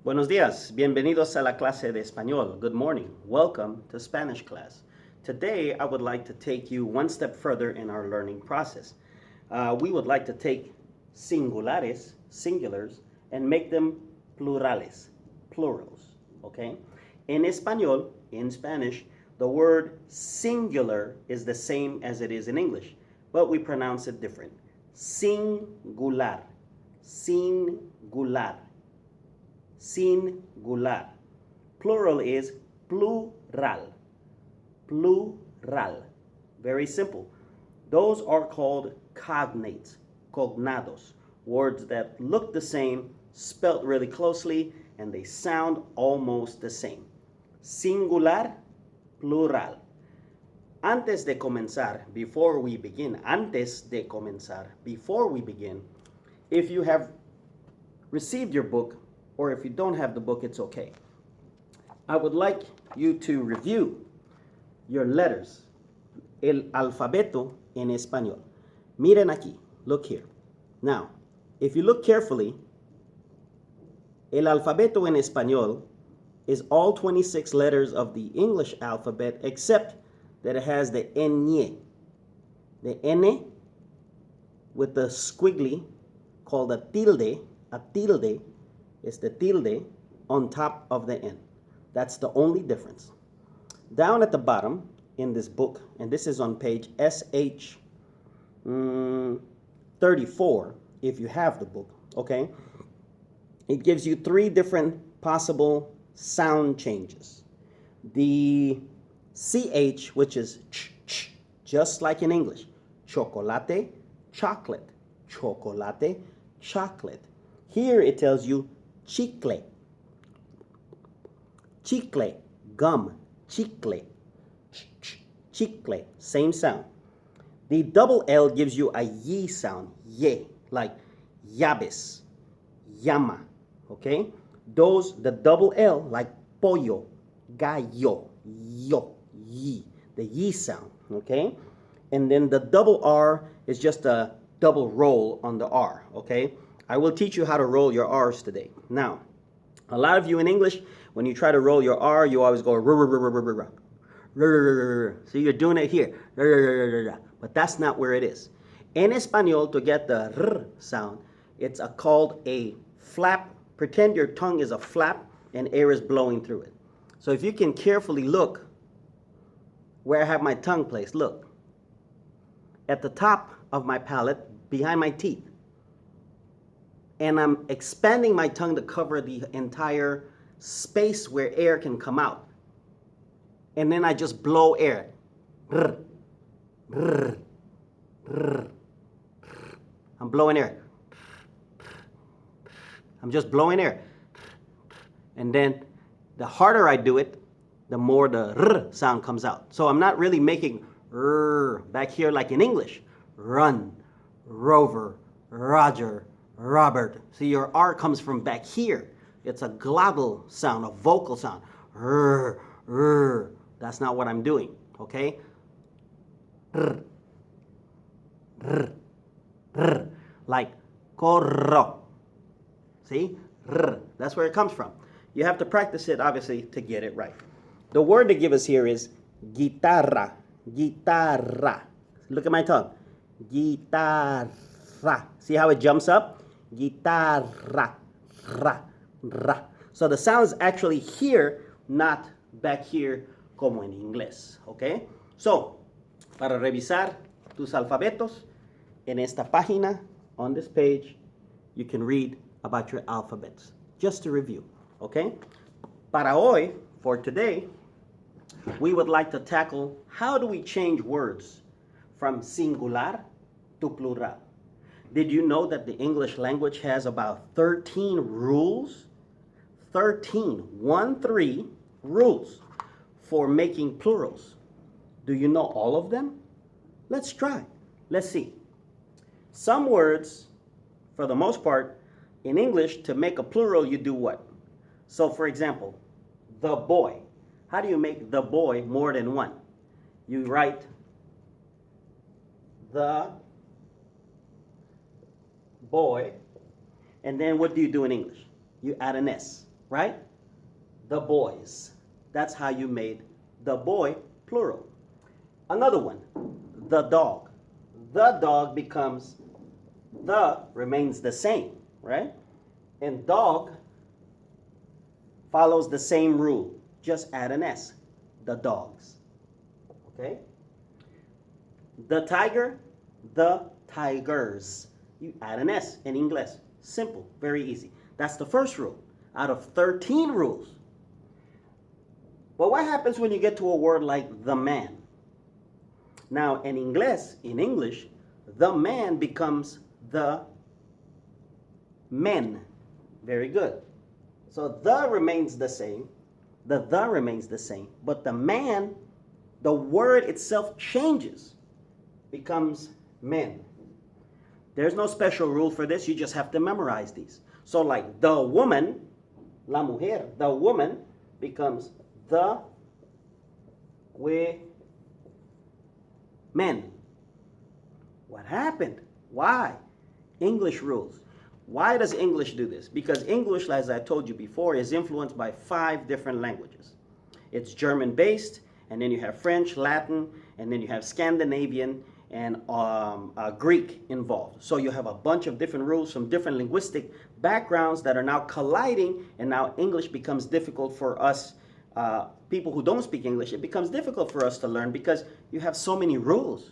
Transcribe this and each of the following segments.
Buenos días, bienvenidos a la clase de español. Good morning, welcome to Spanish class. Today I would like to take you one step further in our learning process. We would like to take singulares, singulars, and make them plurales, plurals, okay? In español, in Spanish, the word singular is the same as it is in English, but we pronounce it different. Singular, singular. Singular. Plural is plural. Plural. Very simple. Those are called cognates, cognados, words that look the same, spelt really closely, and they sound almost the same. Singular, plural. Antes de comenzar, before we begin, if you have received your book, or if you don't have the book, it's okay. I would like you to review your letters, el alfabeto en español. Miren aquí, look here. Now, if you look carefully, el alfabeto en español is all 26 letters of the English alphabet, except that it has the ñ. The N with the squiggly called a tilde is the tilde on top of the N. That's the only difference. Down at the bottom in this book, and this is on page SH 34, if you have the book, okay? It gives you 3 different possible sound changes. The CH, which is ch, just like in English. Chocolate, chocolate. Chocolate, chocolate. Here it tells you chicle. Chicle, gum. Chicle. Chicle, same sound. The double L gives you a Y sound. Ye, like llaves, llama. Okay? The double L, like pollo, gallo, yo, yi. The Y sound. Okay? And then the double R is just a double roll on the R. Okay? I will teach you how to roll your R's today. Now, a lot of you in English, when you try to roll your R, you always go r. So you're doing it here, but that's not where it is. En español, to get the r sound, it's called a flap. Pretend your tongue is a flap and air is blowing through it. So if you can carefully look where I have my tongue placed, look. At the top of my palate, behind my teeth. And I'm expanding my tongue to cover the entire space where air can come out. And then I just blow air. I'm blowing air. I'm just blowing air. And then the harder I do it, the more the r sound comes out. So I'm not really making r back here like in English. Run, Rover, Roger, Robert. See, your R comes from back here. It's a glottal sound, a vocal sound. R, r. That's not what I'm doing, okay? R, r, r. Like corro. See? R. That's where it comes from. You have to practice it, obviously, to get it right. The word they give us here is guitarra. Guitarra. Look at my tongue. Guitarra. See how it jumps up? Guitarra. Ra. Ra. So the sound is actually here, not back here como en inglés. Okay? So, para revisar tus alfabetos, en esta página, on this page, you can read about your alphabets. Just to review. Okay? Para hoy, for today, we would like to tackle how do we change words from singular to plural. Did you know that the English language has about 13 rules? 13 rules for making plurals. Do you know all of them? Let's try. Let's see. Some words, for the most part, in English, to make a plural, you do what? So, for example, the boy. How do you make the boy more than one? You write the boy, and then what do you do in English? You add an S. right? The boys. That's how you made the boy plural. Another one, the dog. The dog becomes, the remains the same, right? And dog follows the same rule. Just add an S. The dogs. Okay? The tiger, the tigers. You add an S in English. Simple, very easy. That's the first rule out of 13 rules. But what happens when you get to a word like the man? Now, in English, the man becomes the men. Very good. So the remains the same. The remains the same. But the man, the word itself changes. Becomes men. There's no special rule for this. You just have to memorize these. So like the woman, la mujer, the woman becomes the men. What happened? Why? English rules. Why does English do this? Because English, as I told you before, is influenced by 5 different languages. It's German-based, and then you have French, Latin, and then you have Scandinavian and Greek involved. So you have a bunch of different rules from different linguistic backgrounds that are now colliding, and now English becomes difficult for us people who don't speak English. It becomes difficult for us to learn because you have so many rules.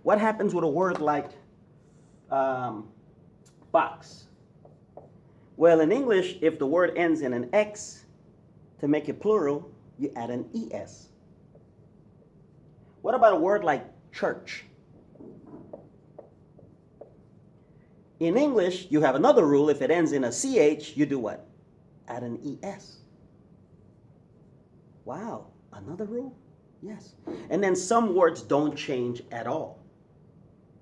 What happens with a word like box? Well, in English, if the word ends in an X, to make it plural, you add an ES. What about a word like church? In English, you have another rule. If it ends in a CH, you do what? Add an ES. Wow, another rule? Yes. And then some words don't change at all.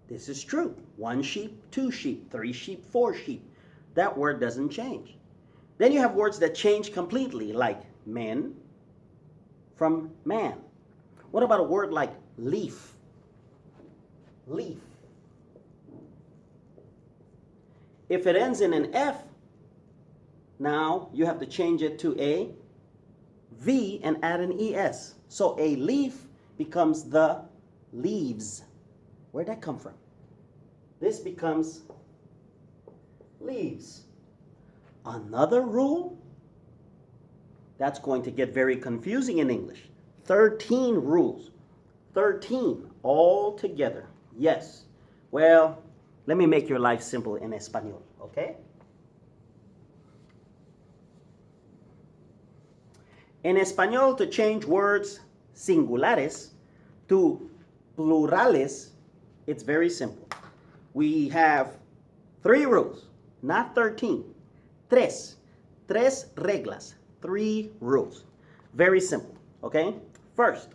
This is true. 1 sheep, 2 sheep, 3 sheep, 4 sheep. That word doesn't change. Then you have words that change completely, like men from man. What about a word like leaf? Leaf. If it ends in an F, now you have to change it to a V and add an ES. So a leaf becomes the leaves. Where'd that come from? This becomes leaves. Another rule? That's going to get very confusing in English. 13 rules. 13 all together. Yes. Well, let me make your life simple in español, okay? En español, to change words singulares to plurales, it's very simple. We have 3 rules, not 13. Tres reglas, 3 rules. Very simple, okay? First,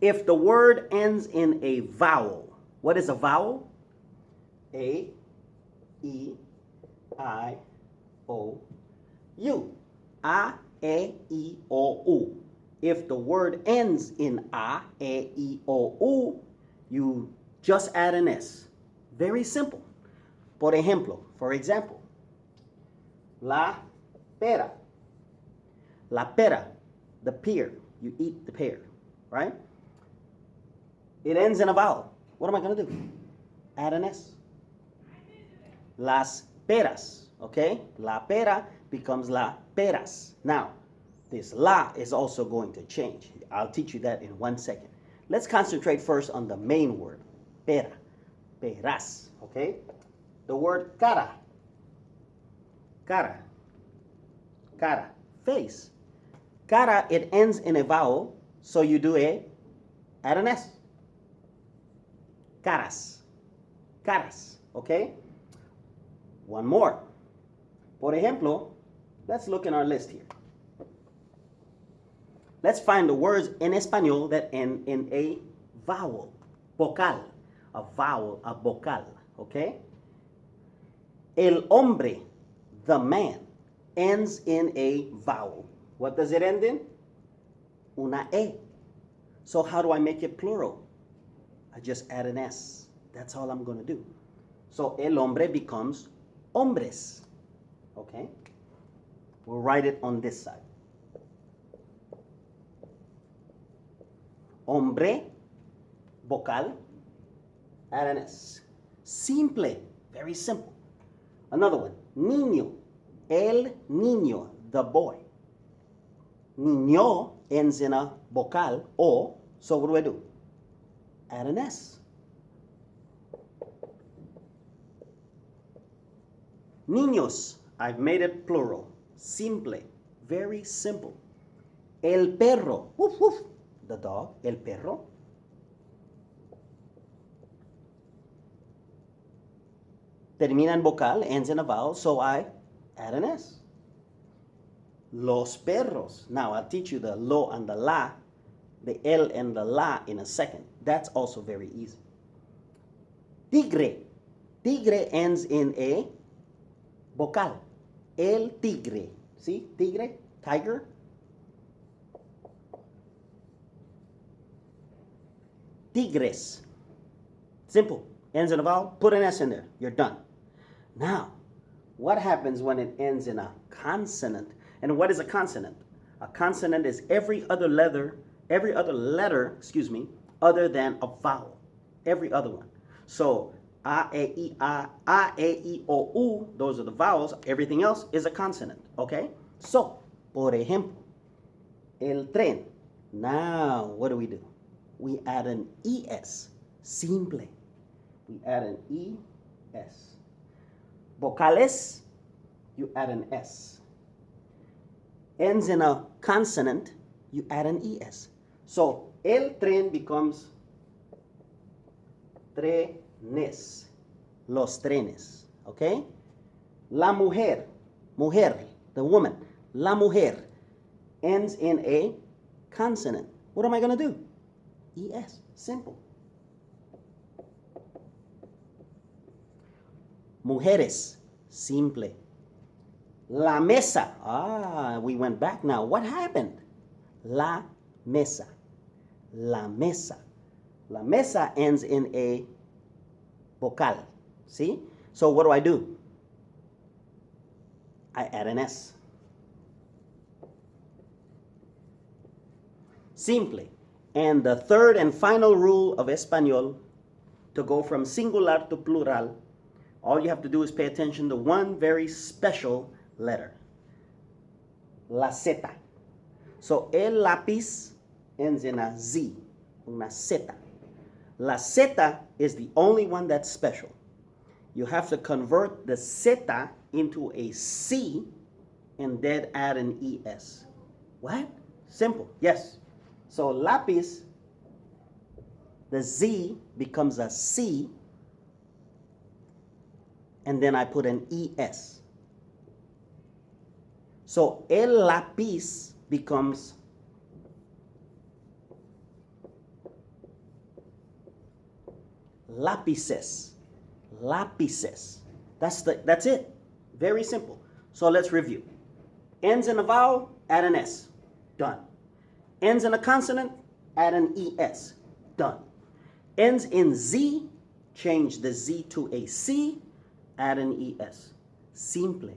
if the word ends in a vowel, what is a vowel? A, E, I, O, U. A, E, I, O, U. If the word ends in A, E, I, O, U, you just add an S. Very simple. For example, la pera. La pera, the pear. You eat the pear, right? It ends in a vowel. What am I going to do? Add an S. Las peras, okay? La pera becomes la peras. Now, this la is also going to change. I'll teach you that in 1 second. Let's concentrate first on the main word, pera, peras, okay? The word cara, cara, cara, face. Cara, it ends in a vowel, so you do add an S. Caras, caras, okay? One more. Por ejemplo, let's look in our list here. Let's find the words in español that end in a vowel. Vocal, a vowel, a vocal, okay? El hombre, the man, ends in a vowel. What does it end in? Una E. So how do I make it plural? I just add an S. That's all I'm going to do. So el hombre becomes hombres. Okay? We'll write it on this side. Hombre, vocal, add an S. Simple, very simple. Another one, niño, el niño, the boy. Niño ends in a vocal, o, so what do? Add an S. Niños, I've made it plural. Simple, very simple. El perro, woof woof, the dog, el perro. Termina en vocal, ends in a vowel, so I add an S. Los perros. Now I'll teach you the lo and the la, the el and the la in a second. That's also very easy. Tigre. Tigre ends in a vocal. El tigre. See? Tigre, tiger. Tigres. Simple. Ends in a vowel. Put an S in there. You're done. Now, what happens when it ends in a consonant? And what is a consonant? A consonant is every other letter, other than a vowel. Every other one. So, a, e, I, o, u, those are the vowels. Everything else is a consonant, okay? So, por ejemplo, el tren. Now, what do? We add an es. Simple. We add an es. Vocales, you add an S. Ends in a consonant, you add an es. So, el tren becomes trenes. Los trenes. Okay? La mujer. Mujer, the woman. La mujer ends in a consonant. What am I going to do? Es. Simple. Mujeres. Simple. La mesa. We went back now. What happened? La mesa. La mesa. La mesa ends in a vocal. See? So what do? I add an S. Simple. And the third and final rule of español, to go from singular to plural, all you have to do is pay attention to one very special letter. La Z. So el lápiz ends in a Z, una Z. La Z is the only one that's special. You have to convert the Z into a C and then add an ES. What? Simple. Yes. So lápiz, the Z becomes a C, and then I put an ES. So el lápiz becomes lápices. Lápices. That's it. Very simple. So let's review. Ends in a vowel, add an S. Done. Ends in a consonant, add an ES. Done. Ends in Z, change the Z to a C, add an ES. Simple.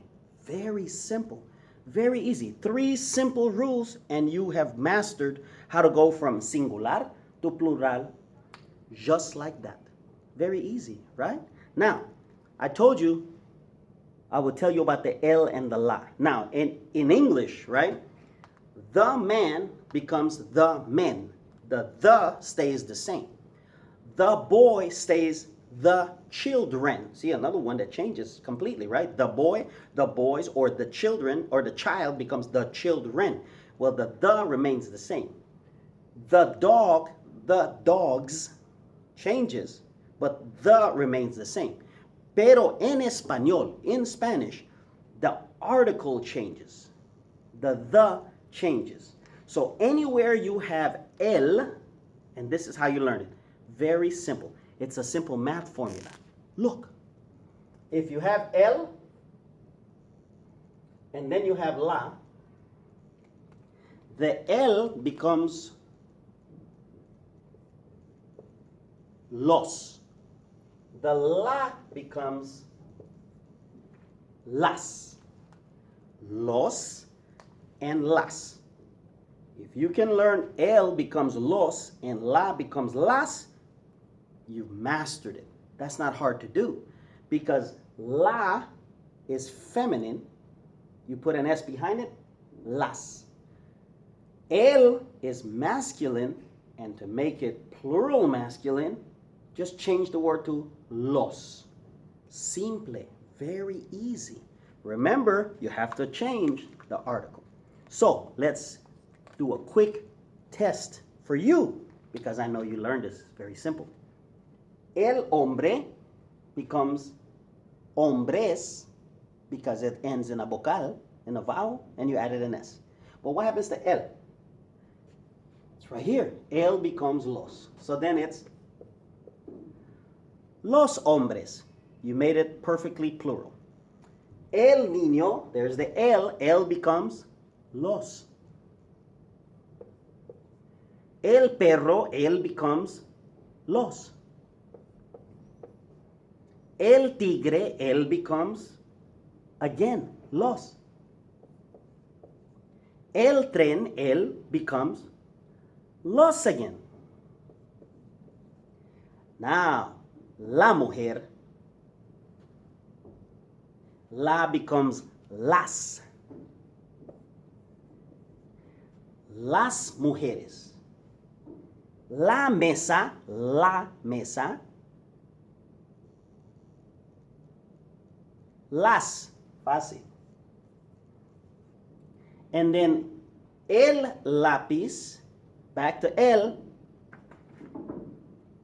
Very simple. Very easy. 3 simple rules and you have mastered how to go from singular to plural just like that. Very easy, right? Now, I told you I would tell you about the L and the La. Now, in English, right, the man becomes the men. The stays the same. The boy stays the children. See, another one that changes completely, right? The boy, the boys, or the children, or the child becomes the children. Well, the remains the same. The dog, the dogs changes, but the remains the same. Pero en español, in Spanish, the article changes. The changes. So anywhere you have el, and this is how you learn it. Very simple. It's a simple math formula. Look, if you have el, and then you have la, the el becomes los. The la becomes las. los, and las. If you can learn el becomes los and la becomes las, you've mastered it. That's not hard to do because la is feminine. You put an S behind it, las. El is masculine, and to make it plural masculine, just change the word to los. Simple, very easy. Remember, you have to change the article. So let's do a quick test for you because I know you learned this. It's very simple. El hombre becomes hombres because it ends in a vocal, in a vowel, and you added an S. But what happens to el? It's right here. El becomes los. So then it's los hombres. You made it perfectly plural. El niño, there's the el becomes los. El perro, el becomes los. El tigre, el becomes, again, los. El tren, el becomes los again. Now, la mujer, la becomes las. Las mujeres. La mesa, las, fácil. And then el lápiz, back to el,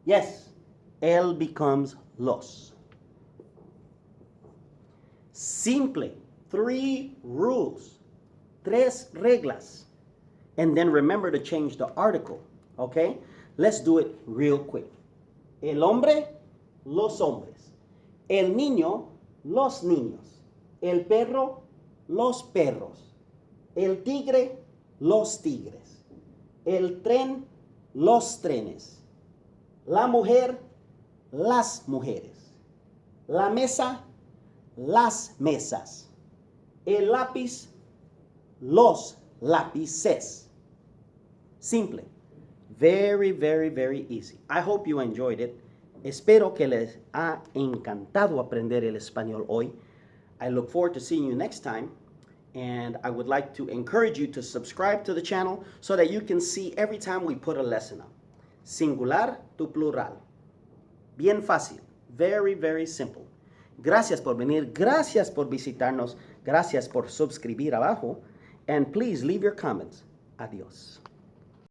yes, el becomes los. Simple, 3 rules, 3 reglas. And then remember to change the article, okay? Let's do it real quick. El hombre, los hombres. El niño, los niños. El perro, los perros. El tigre, los tigres. El tren, los trenes. La mujer, las mujeres. La mesa, las mesas. El lápiz, los lápices. Simple. Very, very, very easy. I hope you enjoyed it. Espero que les ha encantado aprender el español hoy. I look forward to seeing you next time. And I would like to encourage you to subscribe to the channel so that you can see every time we put a lesson up. Singular to plural. Bien fácil. Very, very simple. Gracias por venir. Gracias por visitarnos. Gracias por suscribir abajo. And please leave your comments. Adiós.